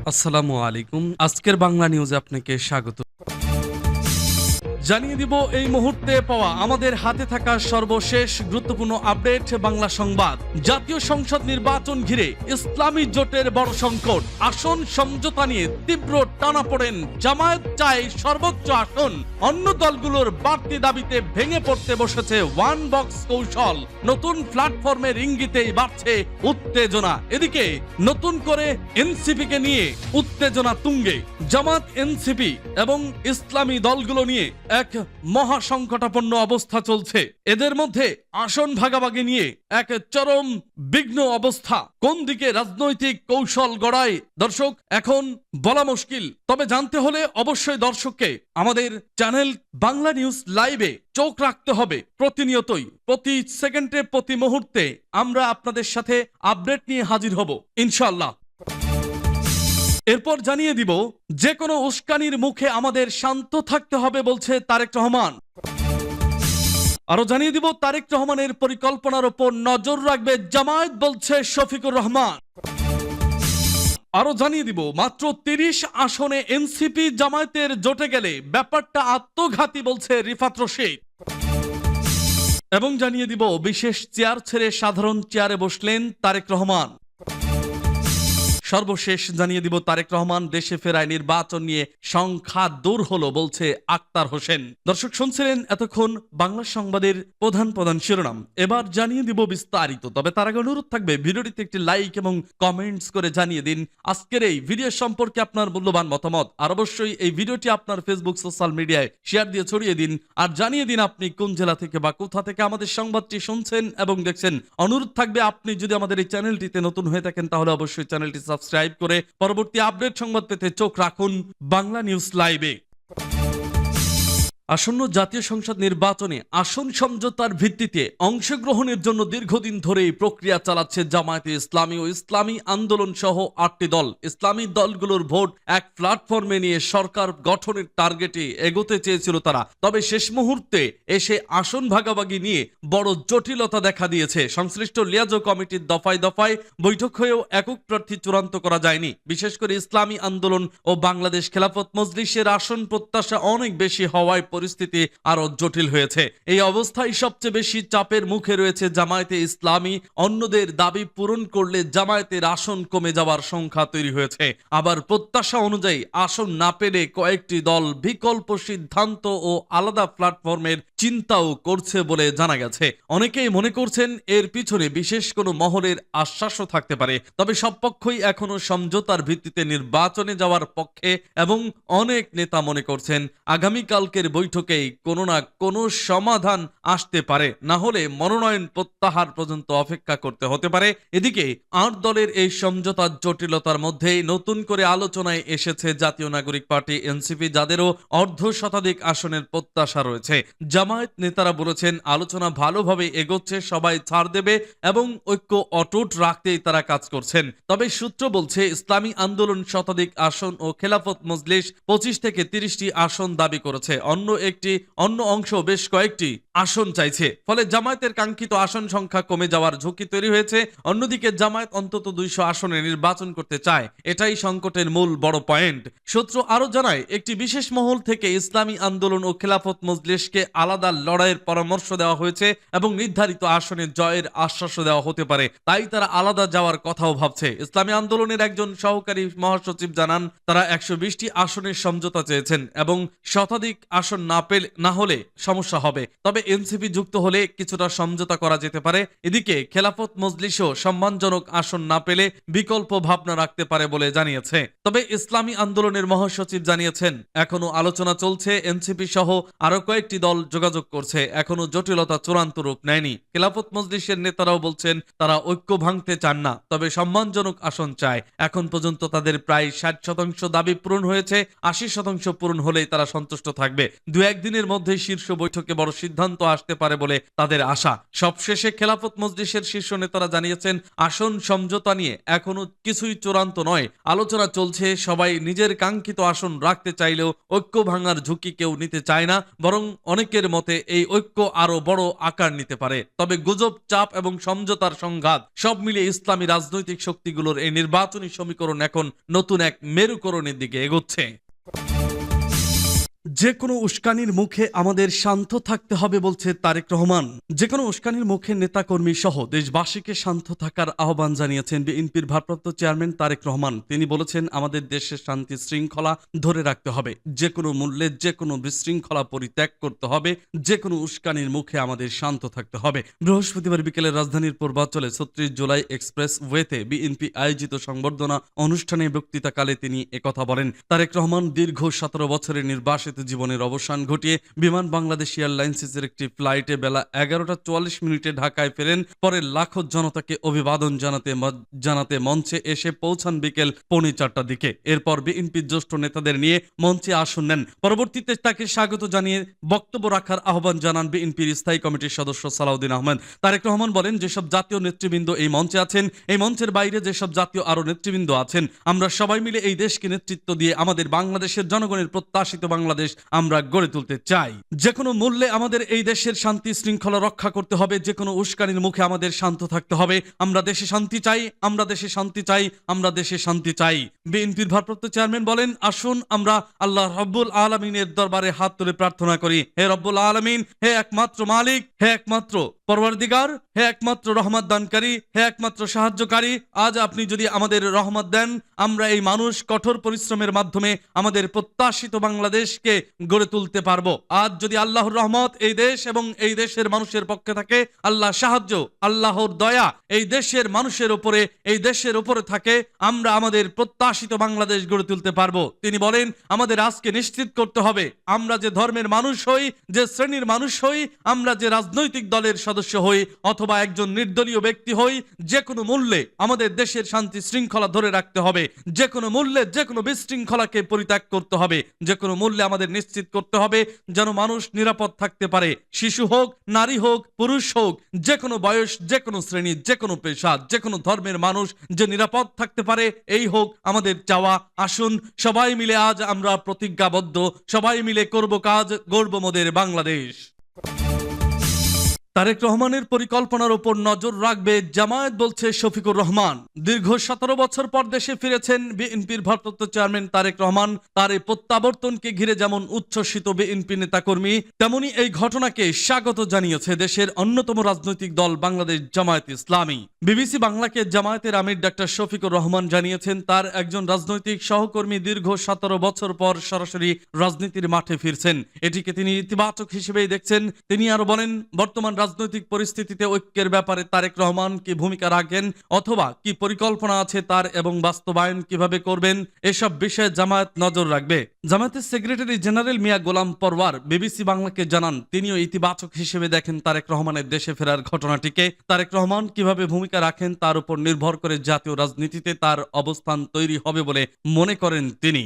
আসসালামু আলাইকুম। আজকের বাংলা নিউজে আপনাকে স্বাগত। জানিয়ে দিব এই মুহূর্তে পাওয়া আমাদের হাতে থাকা সর্বশেষ গুরুত্বপূর্ণ আপডেট বাংলা সংবাদ। জাতীয় সংসদ নির্বাচন ঘিরে ইসলামী জোটের বড় সংকট, আসন সমঝোতা নিয়ে তীব্র টানাপোড়েন। জামায়াত চায় সর্বোচ্চ আসন, অন্য দলগুলোর বাড়তি দাবিতে ভেঙে পড়তে বসেছে ওয়ান বক্স কৌশল। নতুন প্ল্যাটফর্মের ইঙ্গিতেই বাড়ছে উত্তেজনা। এদিকে নতুন করে এনসিপি কে নিয়ে উত্তেজনা তুঙ্গে। জামাত, এনসিপি এবং ইসলামী দলগুলো নিয়ে এক মহা সংকটাপন্ন অবস্থা চলছে। এদের মধ্যে আসন ভাগাভাগি নিয়ে এক চরম বিঘ্ন অবস্থা। কোন দিকে রাজনৈতিক কৌশল গড়ায় দর্শক এখন বলা মুশকিল। তবে জানতে হলে অবশ্যই দর্শককে আমাদের চ্যানেল বাংলা নিউজ লাইভে চোখ রাখতে হবে। প্রতিনিয়তই, প্রতি সেকেন্ডে, প্রতি মুহূর্তে আমরা আপনাদের সাথে আপডেট নিয়ে হাজির হব ইনশাআল্লাহ। এরপর জানিয়ে দিব যে কোনো উস্কানির মুখে আমাদের শান্ত থাকতে হবে বলছে তারেক রহমান। আরো জানিয়ে দিব তারেক রহমানের পরিকল্পনার উপর নজর রাখবে জামায়াত বলছে শফিকুর রহমান। আরো জানিয়ে দিব মাত্র ৩০ আসনে এনসিপি জামায়াতের জোটে গেলে ব্যাপারটা আত্মঘাতী বলছে রিফাত রশিদ। এবং জানিয়ে দিব বিশেষ চেয়ার ছেড়ে সাধারণ চেয়ারে বসলেন তারেক রহমান। সর্বশেষ জানিয়ে দিব তারেক রহমান দেশে ফেরায় নির্বাচন নিয়ে সংখ্যা দূর হলো বলছে আক্তার হোসেন। দর্শক শুনছিলেন এতক্ষণ বাংলা সংবাদের প্রধান শিরোনাম। এবার জানিয়ে দিব বিস্তারিত। তবে তার আগে অনুরোধ থাকবে ভিডিওটিতে একটি লাইক এবং কমেন্টস করে জানিয়ে দিন আজকের এই ভিডিও সম্পর্কে আপনার মূল্যবান মতামত। আর অবশ্যই এই ভিডিওটি আপনার ফেসবুক সোশ্যাল মিডিয়ায় শেয়ার দিয়ে ছড়িয়ে দিন। আর জানিয়ে দিন আপনি কোন জেলা থেকে বা কোথা থেকে আমাদের সংবাদটি শুনছেন এবং দেখছেন। অনুরোধ থাকবে আপনি যদি আমাদের এই চ্যানেলটিতে নতুন হয়ে থাকেন তাহলে অবশ্যই চ্যানেলটি সাবস্ক্রাইব করে পরবর্তী আপডেট সংবাদ পেতে চোখ রাখুন বাংলা নিউজ লাইভে। আসন্ন জাতীয় সংসদ নির্বাচনে আসন সমঝোতার ভিত্তিতে অংশগ্রহণের জন্য দীর্ঘদিন ধরে এই প্রক্রিয়া চালাচ্ছে জামায়াতে ইসলামী ও ইসলামী আন্দোলন সহ ৮টি দল। ইসলামী দলগুলোর ভোট এক প্ল্যাটফর্মে নিয়ে সরকার গঠনের টার্গেটে এগোতে চেয়েছিল তারা। তবে শেষ মুহূর্তে এসে আসন ভাগাভাগি নিয়ে বড় জটিলতা দেখা দিয়েছে। সংশ্লিষ্ট লিয়াজো কমিটির দফায় দফায় বৈঠক হয়েও একক প্রার্থী চূড়ান্ত করা যায়নি। বিশেষ করে ইসলামী আন্দোলন ও বাংলাদেশ খেলাফত মজলিসের আসন প্রত্যাশা অনেক বেশি হওয়ায় পরিস্থিতি আরো জটিল হয়েছে। এই অবস্থায় সবচেয়ে বেশি চাপের মুখে রয়েছে জামায়াতে ইসলামী। অন্যদের দাবি পূরণ করলে জামায়াতের আসন কমে যাওয়ার সংখ্যা তৈরি হয়েছে। আবার প্রত্যাশা অনুযায়ী আসন না পেলে কয়েকটি দল বিকল্প সিদ্ধান্ত ও আলাদা প্ল্যাটফর্মের চিন্তাও করছে বলে জানা গেছে। অনেকেই মনে করছেন এর পিছনে বিশেষ কোনো মহলের আশ্বাসও থাকতে পারে। তবে সব পক্ষই এখনো সমঝোতার ভিত্তিতে নির্বাচনে যাওয়ার পক্ষে এবং অনেক নেতা মনে করছেন আগামীকালকের বৈঠকেই কোনো না কোনো সমাধান আসতে পারে, না হলে মনোনয়ন প্রত্যাহার পর্যন্ত অপেক্ষা করতে হতে পারে। এদিকে ৮ দলের এই সমঝোতার জটিলতার মধ্যেই নতুন করে আলোচনায় এসেছে জাতীয় নাগরিক পার্টি এনসিপি, যাদেরও অর্ধশতাধিক আসনের প্রত্যাশা রয়েছে। জামায়াত নেতারা বলেছেন আলোচনা ভালোভাবে এগোচ্ছে, সবাই ছাড় দেবে এবং ঐক্য অটুট রাখতেই তারা কাজ করছেন। তবে সূত্র বলছে ইসলামী আন্দোলন শতাধিক আসন ও খেলাফত মজলিস 25 থেকে 30টি আসন দাবি করেছে। অন্য অংশ বেশ কয়েকটি আসন চাইছে। ফলে জামায়াতের কাঙ্ক্ষিত আসন সংখ্যা কমে যাওয়ার ঝুঁকি তৈরি হয়েছে। অন্যদিকে জামায়াত অন্তত 200 আসনে নির্বাচন করতে চায়। এটাই সংকটের মূল বড় পয়েন্ট। সূত্র আরো জানায় একটি বিশেষ মহল থেকে ইসলামী আন্দোলন ও খেলাফত মজলিসকে আলাদা লড়াইয়ের পরামর্শ দেওয়া হয়েছে এবং নির্ধারিত আসনে জয়ের আশ্বাসও দেওয়া হতে পারে। তাই তারা আলাদা যাওয়ার কথাও ভাবছে। ইসলামী আন্দোলনের একজন সহকারী মহাসচিব জানান তারা 120টি আসনের সমঝোতা চেয়েছেন এবং শতাধিক আসন না হলে সমস্যা হবে। তবে এনসিপি যুক্ত হলে কিছুটা সমঝোতা করা যেতে পারে। এদিকে খেলাফত মজলিসও সম্মানজনক আসন না পেলে বিকল্প ভাবনা রাখতে পারে বলে জানিয়েছে। তবে ইসলামী আন্দোলনের মহাসচিব জানিয়েছেন এখনো আলোচনা চলছে। এনসিপি সহ আরো কয়েকটি দল যোগাযোগ করছে, এখনো জটিলতা চূড়ান্ত রূপ নেয়নি। খেলাফত মজলিসের নেতারাও বলছেন তারা ঐক্য ভাঙতে চান না, তবে সম্মানজনক আসন চায়। এখন পর্যন্ত তাদের প্রায় 60% দাবি পূরণ হয়েছে। 80% পূরণ হলেই তারা সন্তুষ্ট থাকবে। 2-1 দিনের মধ্যে শীর্ষ বৈঠকে বড় সিদ্ধান্ত সিদ্ধান্ত আসতে পারে বলে তাদের আশা। সবশেষে খেলাফত মজলিসের শীর্ষ নেতারা জানিয়েছেন, আসন সমঝোতা নিয়ে এখনো কিছুই চূড়ান্ত নয়, আলোচনা চলছে। সবাই নিজের কাঙ্ক্ষিত আসন রাখতে চাইলেও ঐক্য ভাঙার ঝুঁকি কেউ নিতে চায় না, বরং অনেকের মতে এই ঐক্য আরো বড় আকার নিতে পারে। তবে গুজব, চাপ এবং সমঝোতার সংঘাত সব মিলিয়ে ইসলামী রাজনৈতিক শক্তিগুলোর এই নির্বাচনী সমীকরণ এখন নতুন এক মেরুকরণের দিকে এগোচ্ছে। যে কোনো উস্কানির মুখে আমাদের শান্ত থাকতে হবে বলছে তারেক রহমান। যে কোনো উস্কানির মুখে নেতাকর্মী সহ দেশবাসীকে শান্ত থাকার আহ্বান জানিয়েছেন বিএনপির ভারপ্রাপ্ত চেয়ারম্যান তারেক রহমান। তিনি বলেছেন, আমাদের দেশের শান্তি শৃঙ্খলা ধরে রাখতে হবে, যে কোনো মূল্যে যে কোনো বিশৃঙ্খলা পরিত্যাগ করতে হবে, যে কোনো উস্কানির মুখে আমাদের শান্ত থাকতে হবে। বৃহস্পতিবার বিকেলে রাজধানীর পূর্বাঞ্চলে ৩৬ জুলাই এক্সপ্রেস ওয়েতে বিএনপি আয়োজিত সংবর্ধনা অনুষ্ঠানে বক্তৃতাকালে তিনি একথা বলেন। তারেক রহমান দীর্ঘ ১৭ বছরের নির্বাসিত জীবনের অবসান ঘটিয়ে বিমান বাংলাদেশ এয়ারলাইন্সের একটি ফ্লাইটে বেলা ১১টা ৪৪ ঢাকায় ফেরেন। পরে লাখো জনতাকে অভিবাদন জানাতে মঞ্চে এসে পৌঁছান বিকেল ৩:৪টার দিকে। এরপর বিএনপির জ্যেষ্ঠ নেতাদের নিয়ে মঞ্চে আসন নেন। পরবর্তীতে তাকে স্বাগত জানিয়ে বক্তব্য রাখার আহ্বান জানান বিএনপির স্থায়ী কমিটির সদস্য সালাউদ্দিন আহমেদ। তারেক রহমান বলেন, যেসব জাতীয় নেতৃবৃন্দ এই মঞ্চে আছেন, এই মঞ্চের বাইরে যেসব জাতীয় আরো নেতৃবৃন্দ আছেন, আমরা সবাই মিলে এই দেশকে নেতৃত্ব দিয়ে আমাদের বাংলাদেশের জনগণের প্রত্যাশিত বাংলাদেশ আমরা গড়ে তুলতে চাই। যে কোনো মূল্যে আমাদের এই দেশের শান্তি শৃঙ্খলা রক্ষা করতে হবে, যে কোনো উস্কানির মুখে আমাদের শান্ত থাকতে হবে। আমরা দেশে শান্তি চাই, আমরা দেশে শান্তি চাই, আমরা দেশে শান্তি চাই। বিএনপির ভারপ্রাপ্ত চেয়ারম্যান বলেন, আসুন আমরা আল্লাহ রব্বুল আলামিনের দরবারে হাত তুলে প্রার্থনা করি, হে রব্বুল আলামিন, হে একমাত্র মালিক, হে একমাত্র পরওয়ারদিগার, হে একমাত্র রহমত দানকারী, হে একমাত্র সাহায্যকারী, আজ আপনি যদি আমাদের রহমত দেন, আমরা এই মানুষ কঠোর পরিশ্রমের মাধ্যমে আমাদের প্রত্যাশিত বাংলাদেশকে গড়ে তুলতে পারবো। আজ যদি আল্লাহর রহমত এই দেশ এবং এই দেশের মানুষের পক্ষে থাকে, আল্লাহ সাহায্য, আল্লাহর দয়া এই দেশের মানুষের উপরে, এই দেশের উপরে থাকে, আমরা আমাদের প্রত্যাশিত বাংলাদেশ গড়ে তুলতে পারবো। তিনি বলেন, আমাদের আজকে নিশ্চিত করতে হবে, আমরা যে ধর্মের মানুষ হই, যে শ্রেণীর মানুষ হই, আমরা যে রাজনৈতিক দলের সদস্য হই অথবা একজন নির্দলীয় ব্যক্তি হই, যে কোনো মূল্যে আমাদের দেশের শান্তি শৃঙ্খলা ধরে রাখতে হবে, যে কোনো মূল্যে যে কোনো বিশৃঙ্খলাকে পরিত্যাগ করতে হবে, যে কোনো মূল্যে আমাদের নিশ্চিত করতে হবে যেন মানুষ নিরাপদ থাকতে পারে। শিশু হোক, নারী হোক, পুরুষ হোক, যে কোনো বয়স, যে কোনো শ্রেণী, যে কোনো পেশা, যে কোনো ধর্মের মানুষ যে নিরাপদ থাকতে পারে, এই হোক আমাদের চাওয়া। আসুন সবাই মিলে আজ আমরা প্রতিজ্ঞাবদ্ধ, সবাই মিলে করব কাজ, গড়ব মোদের বাংলাদেশ। তারেক রহমানের পরিকল্পনার উপর নজর রাখবে জামায়াত বলছে শফিকুর রহমান। দীর্ঘ ১৭ বছর পর দেশে ফিরেছেন বিএনপির ভারপ্রাপ্ত চেয়ারম্যান তারেক রহমান। তার এই প্রত্যাবর্তনকে ঘিরে যেমন উচ্ছ্বসিত বিএনপি নেতাকর্মী, তেমনি এই ঘটনাকে স্বাগত জানিয়েছে দেশের অন্যতম রাজনৈতিক দল বাংলাদেশ জামায়াত ইসলামী। বিবিসি বাংলাকে জামায়াতের আমির ডাক্তার শফিকুর রহমান জানিয়েছেন, তার একজন রাজনৈতিক সহকর্মী দীর্ঘ ১৭ বছর পর সরাসরি রাজনীতির মাঠে ফিরছেন। এটিকে তিনি ইতিবাচক হিসেবেই দেখছেন। তিনি আরো বলেন, বর্তমান রাজনৈতিক পরিস্থিতিতে ঐক্যের ব্যাপারে তারেক রহমান কি ভূমিকা রাখেন অথবা কি পরিকল্পনা আছে তার এবং বাস্তবায়ন কিভাবে করবেন, এসব বিষয়ে জামায়াত নজর রাখবে। জামায়াতের সেক্রেটারি জেনারেল মিয়া গোলাম পরওয়ার বিবিসি বাংলাকে জানান, তিনিও ইতিবাচক হিসেবে দেখেন তারেক রহমানের দেশে ফেরার ঘটনাটিকে। তারেক রহমান কিভাবে ভূমিকা রাখেন তার উপর নির্ভর করে জাতীয় রাজনীতিতে তার অবস্থান তৈরি হবে বলে মনে করেন তিনি।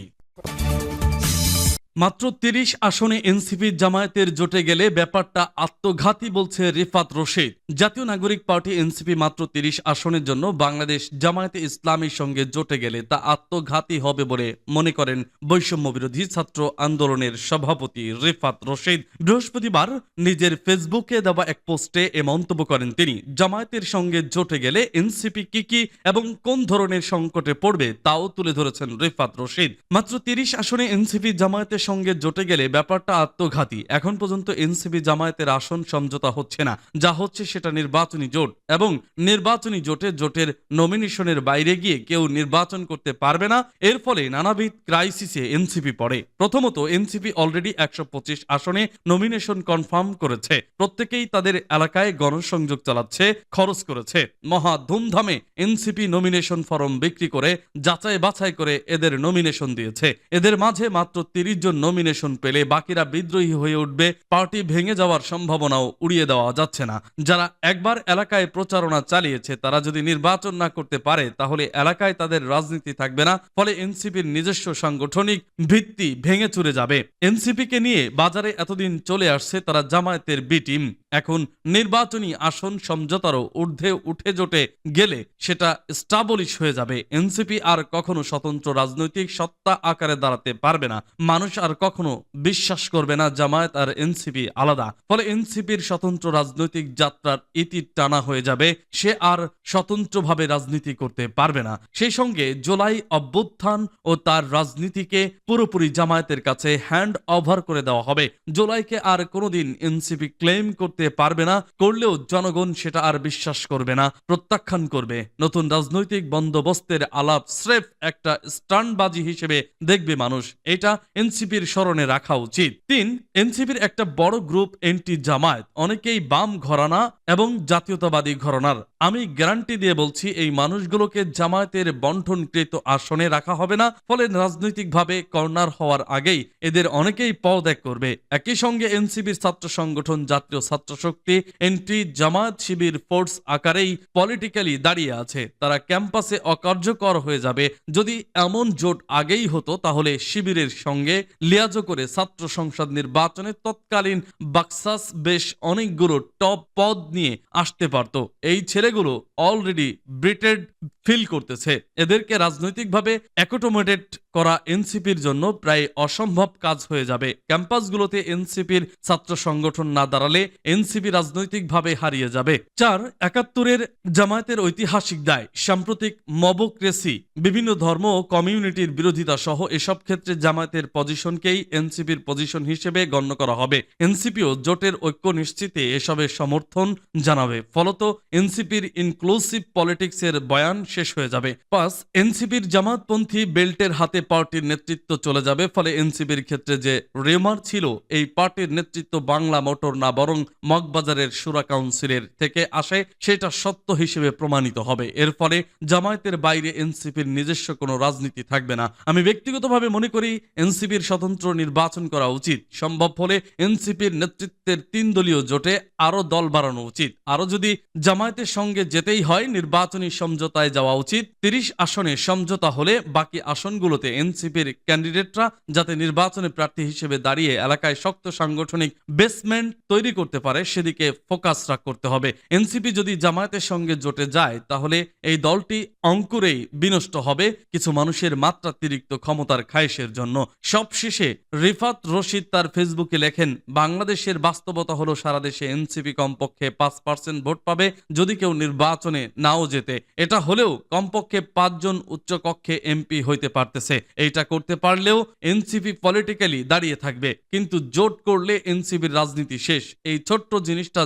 মাত্র ৩০ আসনে এনসিপি জামায়াতের জোটে গেলে ব্যাপারটা আত্মঘাতী বলছে রিফাত রশিদ। জাতীয় নাগরিক পার্টি এনসিপি মাত্র ৩০ আসনের জন্য বাংলাদেশ জামায়াতে ইসলামীর সঙ্গে জোটে গেলে তা আত্মঘাতী হবে বলে মনে করেন বৈষম্য বিরোধী ছাত্র আন্দোলনের সভাপতি রিফাত রশিদ। বৃহস্পতিবার নিজের ফেসবুকে দেওয়া এক পোস্টে এ মন্তব্য করেন তিনি। জামায়াতের সঙ্গে জোটে গেলে এনসিপি কি এবং কোন ধরনের সংকটে পড়বে তাও তুলে ধরেছেন রিফাত রশিদ। মাত্র ৩০ আসনে এনসিপি জামায়াতের সঙ্গে জোটে গেলে ব্যাপারটা আত্মঘাতী। এখন পর্যন্ত এনসিপি জামায়াতের আসন সমঝোতা হচ্ছে না, যা হচ্ছে সেটা নির্বাচনী জোট এবং নির্বাচনী জোটের নমিনেশনের বাইরে গিয়ে কেউ নির্বাচন করতে পারবে না। এর ফলে নানাবিধ ক্রাইসিসে এনসিপি পড়ে। প্রথমত, এনসিপি অলরেডি ১২৫ আসনে নমিনেশন কনফার্ম করেছে। প্রত্যেকেই তাদের এলাকায় গণসংযোগ চালাচ্ছে, খরচ করেছে। মহা ধুমধামে এনসিপি নমিনেশন ফরম বিক্রি করে যাচাই বাছাই করে এদের নমিনেশন দিয়েছে। এদের মাঝে মাত্র ৩০ জন একজন নমিনেশন পেলে বাকিরা বিদ্রোহী হয়ে উঠবে, পার্টি ভেঙে যাওয়ার সম্ভাবনাও উড়িয়ে দেওয়া যাচ্ছে না। যারা একবার এলাকায় প্রচারণা চালিয়েছে তারা যদি নির্বাচন না করতে পারে তাহলে এলাকায় তাদের রাজনীতি থাকবে না, ফলে এনসিপির নিজস্ব সাংগঠনিক ভিত্তি ভেঙে চুরে যাবে। এনসিপিকে নিয়ে বাজারে এতদিন চলে আসছে তারা জামায়াতের বি টিম, এখন নির্বাচনী আসন সমঝোতারও ঊর্ধ্বে উঠে জোটে গেলে সেটা স্টাবলিশ হয়ে যাবে। এনসিপি আর কখনো স্বতন্ত্র রাজনৈতিক সত্তা আকারে দাঁড়াতে পারবে না। মানুষ আর কখনো বিশ্বাস করবে না জামায়াত আর এনসিপি আলাদা, ফলে এনসিপির স্বতন্ত্র রাজনৈতিক যাত্রার ইতি টানা হয়ে যাবে। সে আর স্বতন্ত্রভাবে রাজনীতি করতে পারবে না। সেই সঙ্গে জুলাই অভ্যুত্থান ও তার রাজনীতিকে পুরোপুরি জামায়াতের কাছে হ্যান্ড ওভার করে দেওয়া হবে। জুলাইকে আর কোনোদিন এনসিপি ক্লেম করতে পারবে না, করলেও জনগণ সেটা আর বিশ্বাস করবে না, প্রত্যাখ্যান করবে। নতুন রাজনৈতিক বন্দোবস্তের আলাপ স্রেফ একটা স্টান্টবাজি হিসেবে দেখবে মানুষ। এটা এনসিপির স্মরণে রাখা উচিত। 3, এনসিপির একটা বড় গ্রুপ এন্টি জামায়াত, অনেকেই বাম ঘরানা এবং জাতীয়তাবাদী ঘরানার। আমি গ্যারান্টি দিয়ে বলছি এই মানুষগুলোকে জামায়াতের বণ্টনকৃত আসনে রাখা হবে না, ফলে রাজনৈতিকভাবে কর্নার হওয়ার আগেই এদের অনেকেই পদত্যাগ করবে। একই সঙ্গে এনসিপির ছাত্র সংগঠন জাতীয় ছাত্র শক্তি anti Jamaat Shibir force আকারেই politically দাঁড়িয়ে আছে। তারা ক্যাম্পাসে অকার্যকর হয়ে যাবে। যদি এমন জোট আগেই হতো তাহলে শিবিরের সঙ্গে লিয়াজো করে ছাত্র সংসদ নির্বাচনে তৎকালীন বাক্সাস বেশ অনেকগুলো টপ পদ নিয়ে আসতে পারত। এই ছেলেগুলো অলরেডি ব্রিটেড ফিল করতেছে। এদেরকে রাজনৈতিকভাবে অ্যাকোমোডেট করা এনসিপির জন্য প্রায় অসম্ভব কাজ হয়ে যাবে। ক্যাম্পাসগুলোতে এনসিপির ছাত্র সংগঠন না দাঁড়ালে এনসিপি রাজনৈতিকভাবে হারিয়ে যাবে। 4, 71-এর জামায়াতের ঐতিহাসিক দায়, সাম্প্রতিক মবক্রেসি, বিভিন্ন ধর্ম ও কমিউনিটির বিরোধিতা সহ এসব ক্ষেত্রে জামায়াতের পজিশনকেই এনসিপির পজিশন হিসেবে গণ্য করা হবে। এনসিপিও জোটের ঐক্য নিশ্চিতে এসবের সমর্থন জানাবে। ফলত এনসিপির ইনক্লুসিভ পলিটিক্সের বয়ান শেষ হয়ে যাবে। 5, এনসিপির জামাতপন্থী বেল্টের হাতে পার্টির নেতৃত্ব চলে যাবে। ফলে এনসিপির ক্ষেত্রে যে রেমার ছিল এই পার্টির নেতৃত্ব বাংলা মোটর না বরং মগবাজারের শুরা কাউন্সিলের থেকে আসে, সেটা সত্য হিসেবে প্রমাণিত হবে। এর ফলে জামায়াতের বাইরে এনসিপির নিজস্ব কোনো রাজনীতি থাকবে না। আমি ব্যক্তিগতভাবে মনে করি এনসিপির স্বতন্ত্র নির্বাচন করা উচিত। সম্ভব হলে এনসিপির নেতৃত্বের 3 দলীয় জোটে আরো দল বাড়ানো উচিত। আরো যদি জামায়াতের সঙ্গে যেতেই হয় নির্বাচনী সমঝোতায় যাওয়া উচিত। 30 আসনে সমঝোতা হলে বাকি আসনগুলোতে এনসিপির ক্যান্ডিডেটরা যাতে নির্বাচনে প্রার্থী হিসেবে দাঁড়িয়ে এলাকায় শক্ত সাংগঠনিক বেসমেন্ট তৈরি করতে পারে সেদিকে ফোকাস করতে হবে। এনসিপি যদি জামায়াতের সঙ্গে জোটে যায় তাহলে এই দলটি অঙ্কুরেই বিনষ্ট হবে কিছু মানুষের মাত্রাতিরিক্ত ক্ষমতার খায়েশের জন্য। সবশেষে রিফাত রশিদ তার ফেসবুকে লেখেন, বাংলাদেশের বাস্তবতা হলো সারা দেশে এনসিপি কমপক্ষে 5% ভোট পাবে যদি কেউ নির্বাচনে নাও যেতে। এটা হলেও কমপক্ষে 5 জন উচ্চকক্ষে এমপি হইতে পারতেছে। এইটা করতে পারলেও এনসিপি পলিটিক্যালি দাঁড়িয়ে থাকবে, কিন্তু জোট করলে এনসিপির রাজনীতি শেষ। এই ছোট্ট জিনিসটা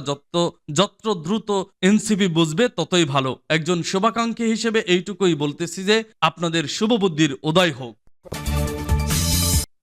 যত দ্রুত এনসিপি বুঝবে ততই ভালো। একজন শুভাকাঙ্ক্ষী হিসেবে এইটুকুই বলতেছি যে আপনাদের শুভবুদ্ধির উদয় হোক।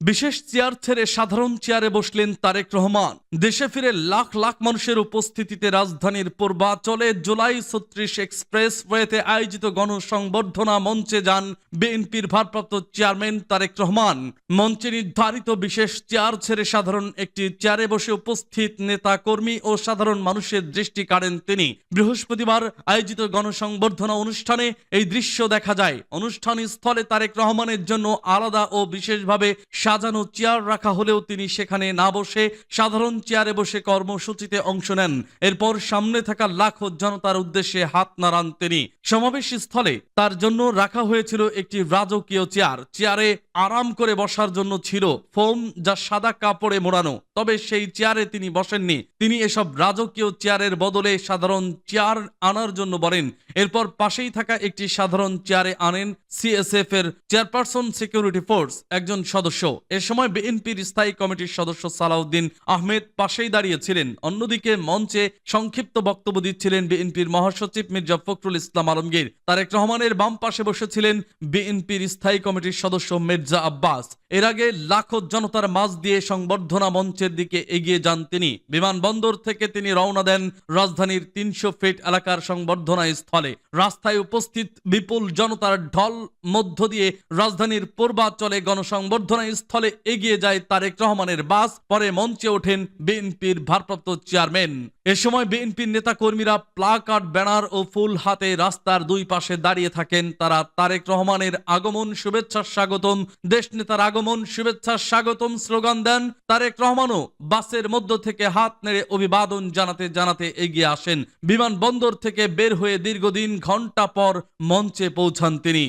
বিশেষ চেয়ার ছেড়ে সাধারণ চেয়ারে বসলেন তারেক রহমান। দেশে ফিরে লাখ লাখ মানুষের উপস্থিতিতে রাজধানীর পূর্বাঞ্চলে জুলাই 36 এক্সপ্রেসওয়েতে আয়োজিত গণসংবর্ধনা মঞ্চে যান বিএনপির ভারপ্রাপ্ত চেয়ারম্যান তারেক রহমান। মঞ্চে নির্ধারিত বিশেষ চেয়ার ছেড়ে সাধারণ একটি চেয়ারে বসে উপস্থিত নেতা কর্মী ও সাধারণ মানুষের দৃষ্টি কাড়েন তিনি। বৃহস্পতিবার আয়োজিত গণসংবর্ধনা অনুষ্ঠানে এই দৃশ্য দেখা যায়। অনুষ্ঠান স্থলে তারেক রহমানের জন্য আলাদা ও বিশেষভাবে সাজানো চেয়ার রাখা হলেও তিনি সেখানে না বসে সাধারণ চেয়ারে বসে কর্মসূচিতে অংশ নেন। এরপর সামনে থাকা লাখো জনতার উদ্দেশ্যে হাত নাড়ান তিনি। সমাবেশ স্থলে তার জন্য রাখা হয়েছিল একটি রাজকীয় চেয়ার। চেয়ারে আরাম করে বসার জন্য ছিল ফোম যা সাদা কাপড়ে মোড়ানো, তবে সেই চেয়ারে তিনি বসেননি। তিনি এসব রাজকীয় চেয়ারের বদলে সাধারণ চেয়ার আনার জন্য বলেন। এরপর পাশেই থাকা একটি সাধারণ চেয়ারে আনেন সিএসএফ এর চেয়ারপারসন সিকিউরিটি ফোর্স একজন সদস্য। এ সময় বিএনপির স্থায়ী কমিটির সদস্য সালাউদ্দিন আহমেদ পাশেই দাঁড়িয়েছিলেন। অন্যদিকে মঞ্চে সংক্ষিপ্ত বক্তব্য দিচ্ছিলেন বিএনপির মহাসচিব মির্জা ফখরুল ইসলাম আলমগীর। তারেক রহমানের বাম পাশে বসেছিলেন বিএনপির স্থায়ী কমিটির সদস্য মির্জা আব্বাস। এর আগে লাখো জনতার মাঝ দিয়ে সংবর্ধনা মঞ্চের দিকে এগিয়ে যান তিনি। বিমানবন্দর থেকে তিনি রওনা দেন রাজধানীর 300 ফিট এলাকার সংবর্ধনা স্থলে। রাস্তায় উপস্থিত বিপুল জনতার ঢল মধ্য দিয়ে রাজধানীর পূর্বাঞ্চলে গণসংবর্ধনা স্থলে ফলে এগিয়ে যায় তারেক রহমানের বাস। পরে মঞ্চে ওঠেন বিএনপির ভারপ্রাপ্ত চেয়ারম্যান। এ সময় বিএনপির নেতাকর্মীরা প্লাকার্ড, ব্যানার ও ফুল হাতে রাস্তার দুই পাশে দাঁড়িয়ে থাকেন। তারা তারেক রহমানের আগমন, শুভেচ্ছা স্বাগতম, দেশ নেতার আগমন, শুভেচ্ছা স্বাগতম স্লোগান দেন। তারেক রহমানও বাসের মধ্য থেকে হাত নেড়ে অভিবাদন জানাতে জানাতে এগিয়ে আসেন। বিমানবন্দর থেকে বের হয়ে দীর্ঘদিন ঘন্টা পর মঞ্চে পৌঁছান তিনি।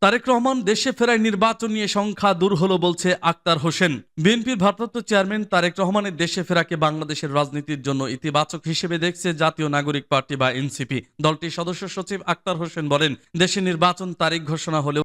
তারেক রহমান দেশে ফেরায় নির্বাচন নিয়ে সংখ্যা দূর হলো বলছে আক্তার হোসেন। বিএনপির ভারপ্রাপ্ত চেয়ারম্যান তারেক রহমানের দেশে ফেরাকে বাংলাদেশের রাজনীতির জন্য ইতিবাচক হিসেবে দেখছে জাতীয় নাগরিক পার্টি বা এনসিপি। দলটির সদস্য সচিব আক্তার হোসেন বলেন, দেশে নির্বাচন তারিখ ঘোষণা হলেও